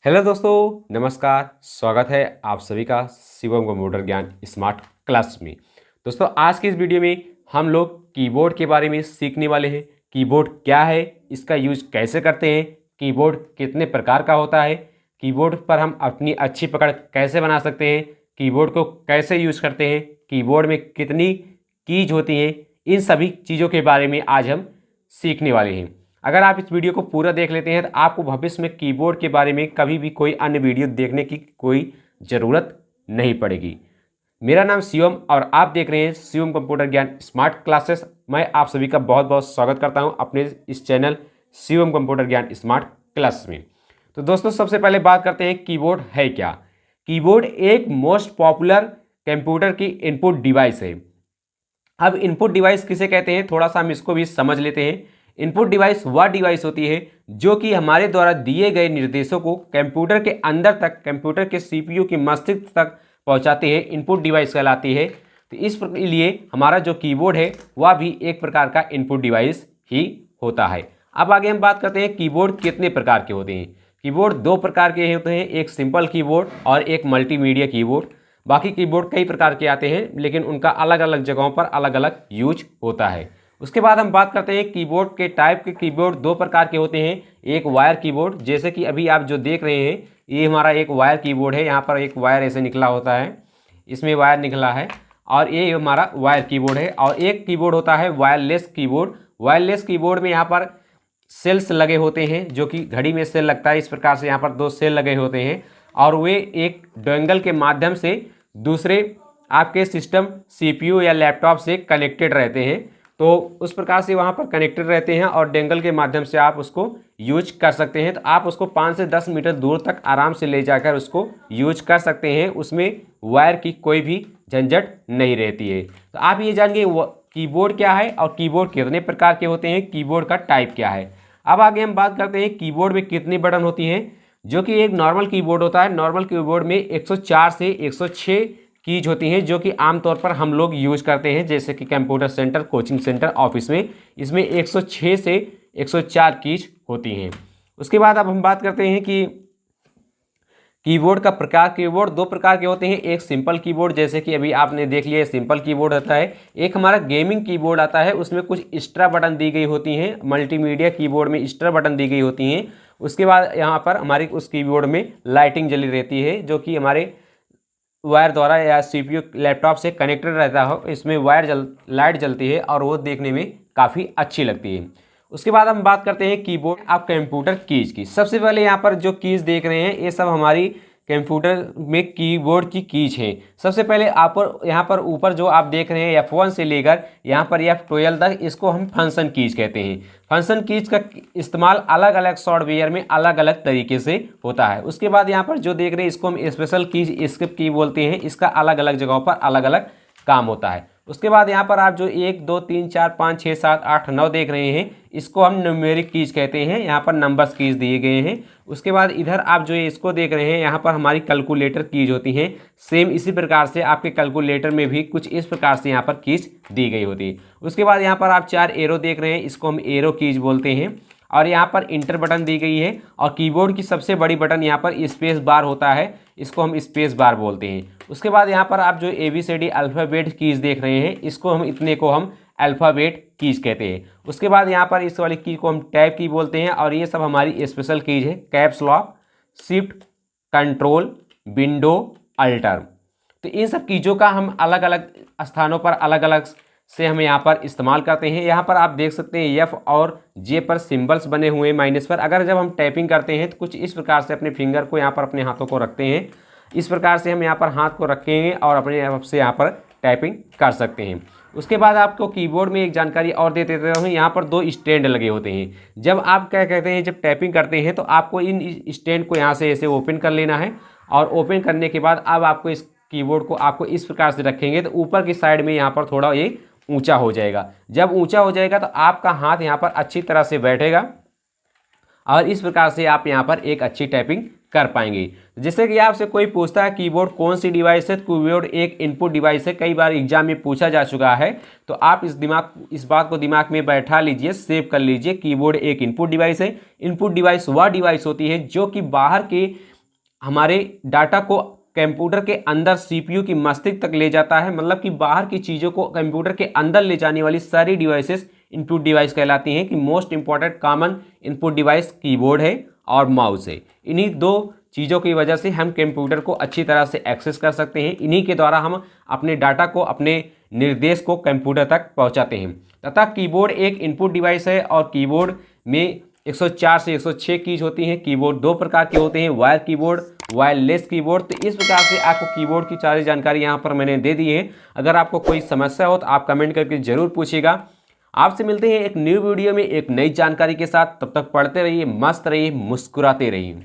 Hello दोस्तों, नमस्कार। स्वागत है आप सभी का शिवम कंप्यूटर ज्ञान स्मार्ट क्लास में। दोस्तों, आज की इस वीडियो में हम लोग कीबोर्ड के बारे में सीखने वाले हैं। कीबोर्ड क्या है, इसका यूज कैसे करते हैं, कीबोर्ड कितने प्रकार का होता है, कीबोर्ड पर हम अपनी अच्छी पकड़ कैसे बना सकते हैं, कीबोर्ड को कैसे यूज करते हैं, कीबोर्ड में कितनी कीज होती हैं, इन सभी चीज़ों के बारे में आज हम सीखने वाले हैं। अगर आप इस वीडियो को पूरा देख लेते हैं तो आपको भविष्य में कीबोर्ड के बारे में कभी भी कोई अन्य वीडियो देखने की कोई ज़रूरत नहीं पड़ेगी। मेरा नाम शिवम और आप देख रहे हैं शिवम कंप्यूटर ज्ञान स्मार्ट क्लासेस। मैं आप सभी का बहुत बहुत स्वागत करता हूं अपने इस चैनल शिवम कंप्यूटर ज्ञान स्मार्ट क्लास में। तो दोस्तों, सबसे पहले बात करते हैं कीबोर्ड है क्या। कीबोर्ड एक मोस्ट पॉपुलर कंप्यूटर की इनपुट डिवाइस है। अब इनपुट डिवाइस किसे कहते हैं, थोड़ा सा हम इसको भी समझ लेते हैं। इनपुट डिवाइस वह डिवाइस होती है जो कि हमारे द्वारा दिए गए निर्देशों को कंप्यूटर के अंदर तक, कंप्यूटर के सीपीयू की मस्तिष्क तक पहुंचाते हैं, इनपुट डिवाइस कहलाती है। तो इस लिए हमारा जो कीबोर्ड है वह भी एक प्रकार का इनपुट डिवाइस ही होता है। अब आगे हम बात करते हैं कीबोर्ड कितने प्रकार के होते हैं। कीबोर्ड दो प्रकार के होते हैं, एक सिंपल कीबोर्ड और एक मल्टीमीडिया कीबोर्ड। बाकी कीबोर्ड कई प्रकार के आते हैं लेकिन उनका अलग अलग जगहों पर अलग अलग यूज होता है। उसके बाद हम बात करते हैं कीबोर्ड के टाइप के। कीबोर्ड दो प्रकार के होते हैं, एक वायर कीबोर्ड, जैसे कि अभी आप जो देख रहे हैं ये हमारा एक वायर कीबोर्ड है। यहाँ पर एक वायर ऐसे निकला होता है, इसमें वायर निकला है और ये हमारा वायर कीबोर्ड है। और एक कीबोर्ड होता है वायरलेस कीबोर्ड। वायरलेस कीबोर्ड में यहाँ पर सेल्स लगे होते हैं, जो कि घड़ी में सेल लगता है, इस प्रकार से यहाँ पर दो सेल लगे होते हैं और वे एक डोंगल के माध्यम से दूसरे आपके सिस्टम सीपीयू या लैपटॉप से कनेक्टेड रहते हैं। तो उस प्रकार से वहाँ पर कनेक्टेड रहते हैं और डेंगल के माध्यम से आप उसको यूज कर सकते हैं। तो आप उसको 5 से 10 मीटर दूर तक आराम से ले जाकर उसको यूज कर सकते हैं, उसमें वायर की कोई भी झंझट नहीं रहती है। तो आप ये जानिए कीबोर्ड क्या है और कीबोर्ड कितने प्रकार के होते हैं, कीबोर्ड का टाइप क्या है। अब आगे हम बात करते हैं कीबोर्ड में कितनी बटन होती हैं। जो कि एक नॉर्मल कीबोर्ड होता है, नॉर्मल कीबोर्ड में 104 से 106 कीज होती हैं, जो कि आमतौर पर हम लोग यूज करते हैं, जैसे कि computer centre, coaching centre, office में इसमें 106 से 104 कीज होती हैं। उसके बाद अब हम बात करते हैं कि कीबोर्ड का प्रकार। कीबोर्ड दो प्रकार के होते हैं, एक सिंपल कीबोर्ड, जैसे कि अभी आपने देख लिया सिंपल कीबोर्ड होता है। एक हमारा गेमिंग कीबोर्ड आता है, उसमें कुछ एक्स्ट्रा बटन दी गई होती हैं। मल्टीमीडिया कीबोर्ड में एक्स्ट्रा बटन दी गई होती हैं। उसके बाद यहाँ पर हमारी उस कीबोर्ड में लाइटिंग जली रहती है, जो कि हमारे वायर द्वारा या सीपीयू लैपटॉप से कनेक्टेड रहता हो, इसमें लाइट जलती है और वो देखने में काफ़ी अच्छी लगती है। उसके बाद हम बात करते हैं कीबोर्ड आप कंप्यूटर कीज की। सबसे पहले यहाँ पर जो कीज देख रहे हैं ये सब हमारी कंप्यूटर में कीबोर्ड की कीज हैं। सबसे पहले आप यहाँ पर ऊपर जो आप देख रहे हैं F1 से लेकर यहाँ पर F12 तक, इसको हम फंक्शन कीज कहते हैं। फंक्शन कीज का इस्तेमाल अलग अलग सॉफ्टवेयर में अलग अलग तरीके से होता है। उसके बाद यहाँ पर जो देख रहे हैं इसको हम स्पेशल कीज, स्किप की बोलते हैं। इसका अलग अलग जगहों पर अलग अलग काम होता है। उसके बाद यहाँ पर आप जो 1 2 3 4 5 6 7 8 9 देख रहे हैं इसको हम न्यूमेरिक कीज कहते हैं, यहाँ पर नंबर्स कीज दिए गए हैं। उसके बाद इधर आप जो इसको देख रहे हैं यहाँ पर हमारी कैलकुलेटर कीज होती हैं। सेम इसी प्रकार से आपके कैलकुलेटर में भी कुछ इस प्रकार से यहाँ पर कीज दी गई होती है। उसके बाद यहाँ पर आप 4 एरो देख रहे हैं, इसको हम एरो कीज बोलते हैं। और यहाँ पर इंटर बटन दी गई है और कीबोर्ड की सबसे बड़ी बटन यहाँ पर स्पेस बार होता है, इसको हम स्पेस बार बोलते हैं। उसके बाद यहाँ पर आप जो ABCD अल्फ़ाबेट कीज देख रहे हैं इसको हम इतने को हम अल्फ़ाबेट कीज कहते हैं। उसके बाद यहाँ पर इस वाली की को हम टैब की बोलते हैं और ये सब हमारी स्पेशल कीज है, caps lock, shift, control, window, alter. तो इन सब कीजों का हम अलग अलग स्थानों पर अलग अलग से हम यहाँ पर इस्तेमाल करते हैं। यहाँ पर आप देख सकते हैं F और J पर सिंबल्स बने हुए माइनस पर। अगर जब हम टाइपिंग करते हैं तो कुछ इस प्रकार से अपने फिंगर को यहाँ पर अपने हाथों को रखते हैं, इस प्रकार से हम यहाँ पर हाथ को रखेंगे और अपने आप से यहाँ पर टाइपिंग कर सकते हैं। उसके बाद आपको कीबोर्ड में एक जानकारी और दे देता हूँ, यहाँ पर 2 स्टैंड लगे होते हैं। जब आप क्या कहते हैं, जब टाइपिंग करते हैं तो आपको इन स्टैंड को यहाँ से ऐसे ओपन कर लेना है और ओपन करने के बाद अब आपको इस कीबोर्ड को आपको इस प्रकार से रखेंगे तो ऊपर की साइड में यहाँ पर थोड़ा ये ऊंचा हो जाएगा। जब ऊंचा हो जाएगा तो आपका हाथ यहाँ पर अच्छी तरह से बैठेगा और इस प्रकार से आप यहाँ पर एक अच्छी टाइपिंग कर पाएंगे। जैसे कि आपसे कोई पूछता है कीबोर्ड कौन सी डिवाइस है, तो कीबोर्ड एक इनपुट डिवाइस है, कई बार एग्जाम में पूछा जा चुका है। तो आप इस बात को दिमाग में बैठा लीजिए, सेव कर लीजिए। कीबोर्ड एक इनपुट डिवाइस है। इनपुट डिवाइस वह डिवाइस होती है जो कि बाहर के हमारे डाटा को कंप्यूटर के अंदर सीपीयू की मस्तिष्क तक ले जाता है। मतलब कि बाहर की चीज़ों को कंप्यूटर के अंदर ले जाने वाली सारी डिवाइसेस इनपुट डिवाइस कहलाती हैं। कि most important common input device keyboard है और माउस है। इन्हीं दो चीज़ों की वजह से हम कंप्यूटर को अच्छी तरह से एक्सेस कर सकते हैं। इन्हीं के द्वारा हम अपने डाटा को, अपने निर्देश को कंप्यूटर तक पहुंचाते हैं। तथा कीबोर्ड एक इनपुट डिवाइस है और कीबोर्ड में 104 से 106 कीज होती हैं। कीबोर्ड दो प्रकार के होते हैं, वायर कीबोर्ड, वायरलेस कीबोर्ड। तो इस प्रकार से आपको कीबोर्ड की सारी जानकारी यहाँ पर मैंने दे दी है। अगर आपको कोई समस्या हो तो आप कमेंट करके जरूर पूछिएगा। आपसे मिलते हैं एक न्यू वीडियो में एक नई जानकारी के साथ। तब तक पढ़ते रहिए, मस्त रहिए, मुस्कुराते रहिए।